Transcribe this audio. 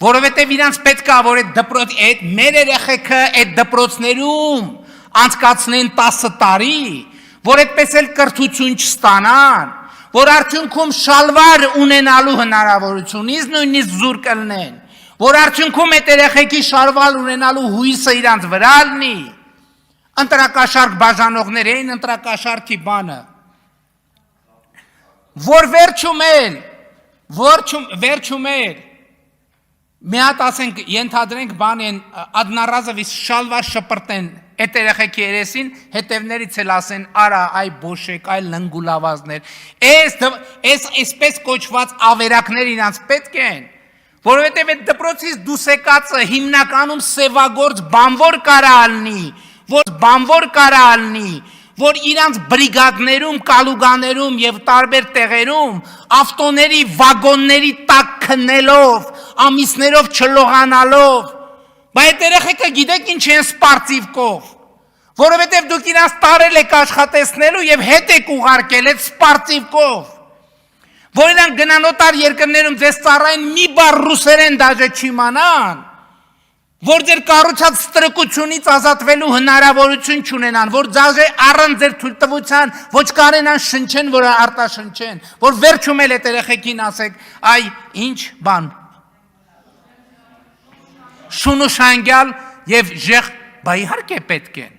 որովհետև իրանց պետք է որ այդ մեր երեխեքը այդ դպրոցներում անցկացնեն 10 տարի, որ այդպես էլ կրթություն չստանան, որ արդյունքում շալվար ունենալու հնարավորությունից նույնիսկ զուր կլնեն, որ արդյունքում այդ երեխեքի շալվար ունենալու հույսը իրանց վրա լինի, ընտրակաշարք բաժանողներ էին ընտրակաշարքի բանը, որ վերջում էլ մի հատ ասենք ենթադրենք բան են ադնարազովի շալվար շպրտեն այդ երեխեքի երեսին, հետևներից էլ ասեն արա այ բոշեք, այ լնգուլավազներ, այսպես կոչված ավերակներ իրանց պետք են, որովհետև այդ դպրոցից դուս եկածը հիմնականում սևագործ բանվոր կարա ալնի, որ իրանց բրիգադներում, կալուգաներում և տարբեր տեղերում ավտոների, վագոնների տակ քնելով, ամիսներով չլողանալով, բայց այդ երեխեքը գիտեք ինչ են սպարտիվկով, որովհետև դուք իրանց տարել եք աշխատեցնելու և հետ եք ուղարկել այդ սպարտիվկով, որ իրանք գնանոտար երկրներում ձեզ ծառային մի բառ ռուսերեն դաժե չիմանան, որ ձեր կառուցած ստրկությունից ազատվելու հնարավորություն չունենան, որ դաժե առանց ձեր թույլտվության ոչ կարենան շնչեն, որ արտաշնչեն, որ վերջում էլ այդ երեխեքին ասեք, այ ինչ բան, շունուշանգյալ և ժեղ, բա իհարկե պետք են,